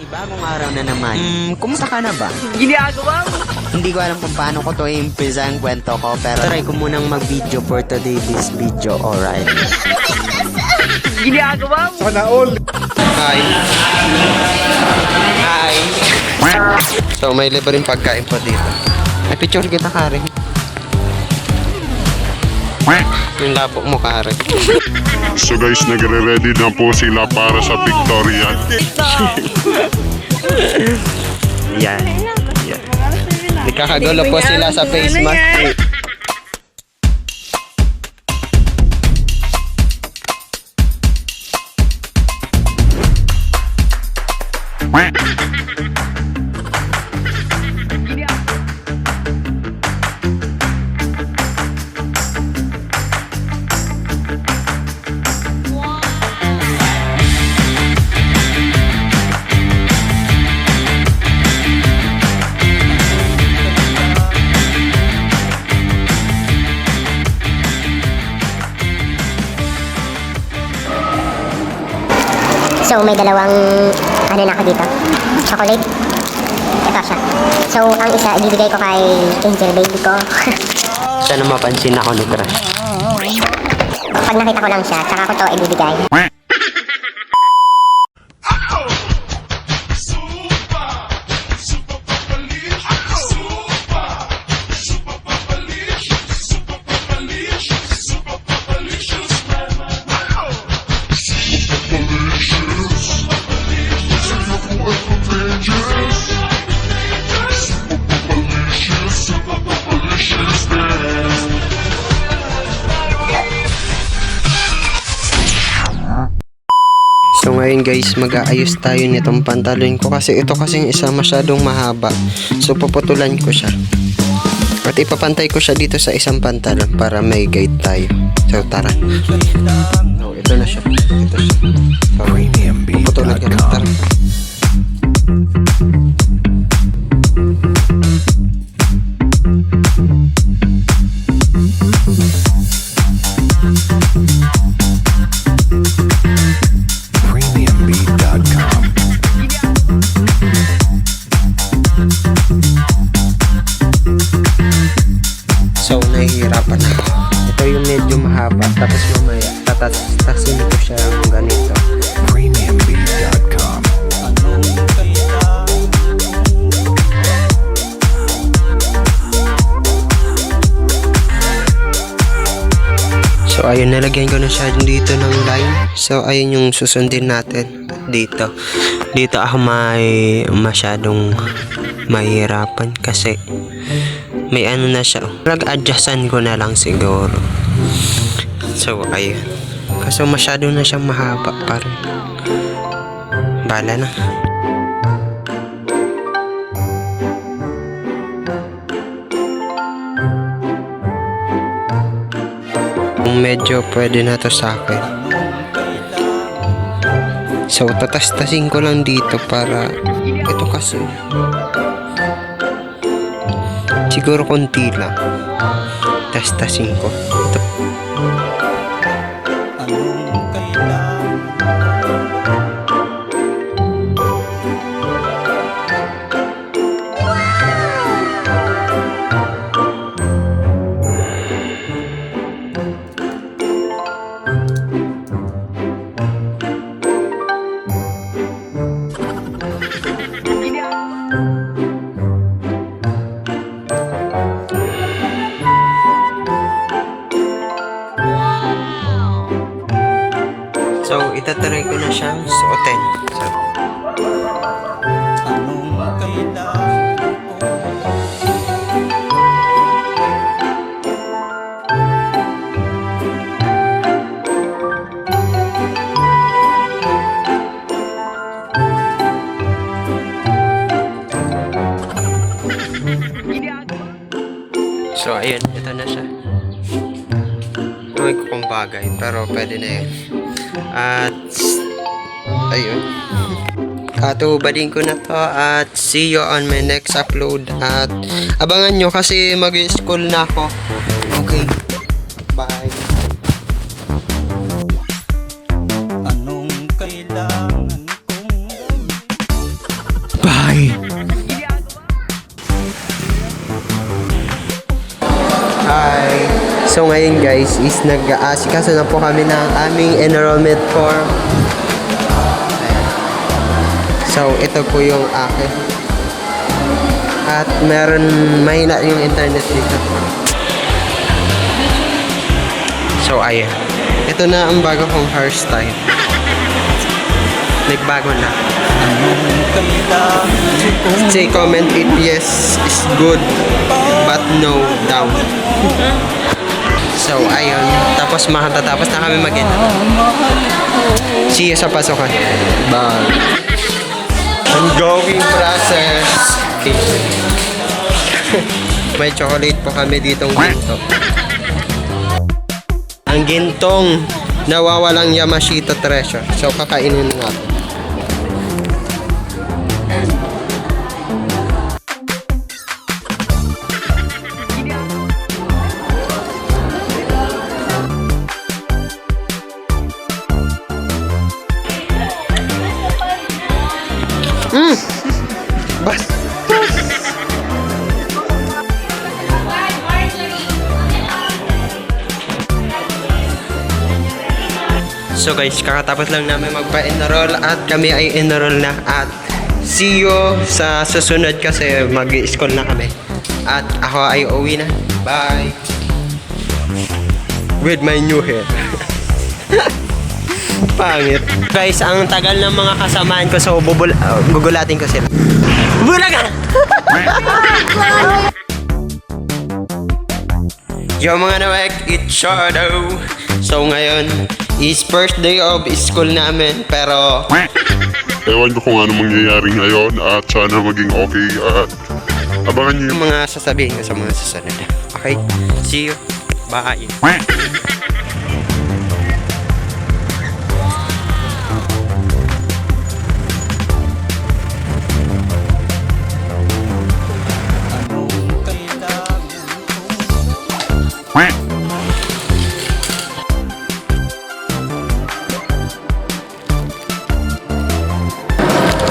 Bagong araw na naman. Kumusta ka na ba? Ginagawa mo? Hindi ko alam kung paano ko to i-impisa ang kwento ko, pero try ko munang mag-video for today's video, alright? Ginagawa mo? Sana all. Hi. Hi. So, may libreng pagkain pa dito. Ay, picture kita, Karen. Yung labo mo, Karen. So guys, nagre-ready na po sila para sa Victorian. Yan. Yan. Nagkakagulo po sila sa face mask. So, may dalawang, ano na ako dito, chocolate. Ito siya. So, ang isa, ibibigay ko kay Angel, baby ko. Sana mapansin ako ni Crush. Pag nakita ko lang siya, tsaka ko to ibibigay. So ngayon guys, mag-aayos tayo nitong pantalon ko kasi ito kasing isa masyadong mahaba. So puputulan ko siya. At ipapantay ko siya dito sa isang pantalon para may guide tayo. So tara. Oh, ito na siya. Ito siya. So, puputulan ka na. Tara. So, nahihirapan na. Ito yung medyo mahaba. Tapos mamaya, tatasin ko siya ng ganito. Premiumbeat.com. So, ayun, nalagyan ko na siya dito ng line. So, ayun yung susundin natin dito. Dito ako masyadong mahirapan kasi may ano na siya. Nag-adjustan ko na lang siguro. So, ayun. Kasi masyado na siyang mahaba parang. Bala na. Kung medyo pwede na to sa akin. So, tatastasin ko lang dito para ito kasi siguro konti lang. Tastasin ko. Ito. So, itatry ko na siyang suotin. So, ayun. Ito na siya. May kung bagay, pero pwede na yun. At ayun. Atubadin ko na to at see you on my next upload. At abangan nyo kasi mag-school na ako. Okay. Bye. Anong kailangan kong gawin? Bye! Hi! So ngayon guys is nag-aasikaso na po kami ng aming enrollment form. So ito po yung akin. At mahina yung internet dito. So ayan. Ito na ang bago kong hairstyle. Nagbago na. Say comment if yes is good but no down. So ayun. Tapos makatatapos na kami mag-end. See you sa pasukan. Bye. Ongoing process. Okay. May chocolate po kami ditong ginto. Ang gintong nawawalang Yamashita treasure. So kakainin na natin. Bas. So guys, kakatapos lang namin magpa-enroll at kami ay enroll na at see you sa susunod kasi mag-school na kami. At ako ay uwi na. Bye! With my new hair. Pangit. Guys, ang tagal ng mga kasamaan ko so gugulatin ko sila. Bulaga! Yo mga nawek, it's Shadow. So ngayon is first day of school namin pero Ewan ko kung ano mangyayari ngayon at sana maging okay at abangan niyo yung mga sasabihin ko sa mga susunod. Okay? See you. Bye.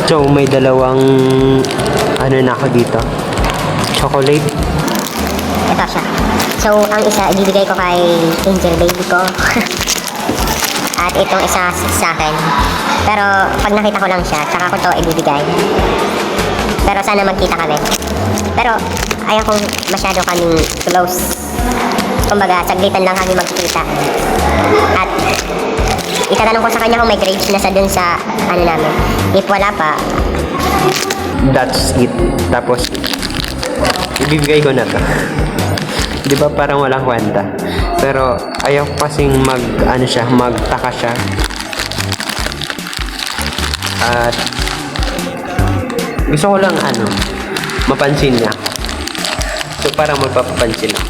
So, may dalawang ano na ako dito. Chocolate. Ito siya. So, ang isa, ibibigay ko kay Angel Baby ko. At itong isa sa akin. Pero, pag nakita ko lang siya, tsaka ko to ibibigay. Pero sana magkita kami. Pero, ayaw kong masyado kaming close. Kumbaga, saglitan lang kami magkikita. At, itatanong ko sa kanya kung may grades na sa dun sa, ano namin. If wala pa, That's it. Tapos, ibibigay ko na to. Di ba parang walang kwenta? Pero, ayaw ko kasing magtaka siya. At, gusto ko lang mapansin niya. So, parang magpapapansin ako.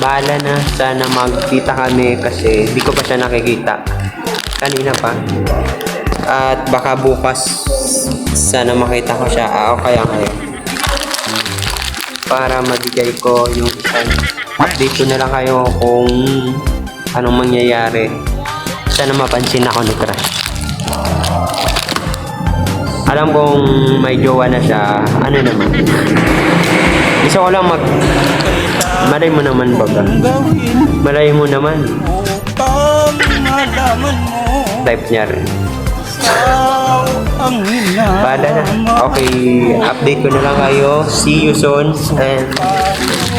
Bahala na, sana magkita kami kasi di ko pa siya nakikita. Kanina pa. At baka bukas sana makita ko siya o kaya ngayon. Para mabigay ko yung isang update ko na lang kayo kung anong mangyayari. Sana mapansin ako ni Crush. Alam kong may jowa na siya, ano naman. Gusto ko lang malay mo naman baga. Malay mo naman. Type niya rin. Bahala na. Okay, update ko na lang kayo. See you soon and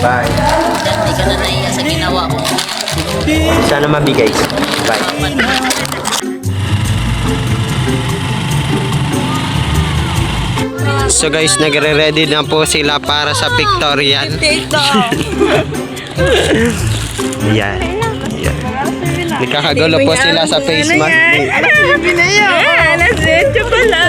bye. Hindi ka na naiya sa ginawa ko. Sana mabigay. Bye. So guys, nagre-ready na po sila para sa pictorial. Yan. Yan. Nagkakagulo po sila sa face mask. Nasensya pala.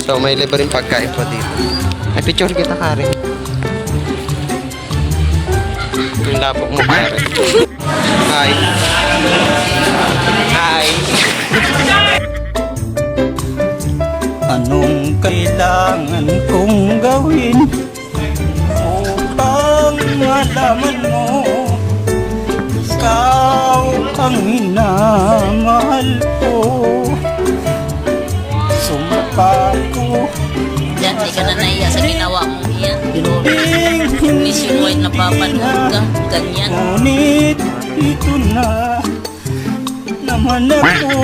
So may libreng pagkain po dito. Ay, picture kita, Karen. Yung lapok mo, Karen. Hi. Hi. Anong kailangan kong gawin upang malaman mo ikaw ang minamahal ko? Sumpa ko Yan, di ka na naiya sa ginawa mo yan. Pero nationwide napapanood ka. Ganyan. ngunit ito na naman ako.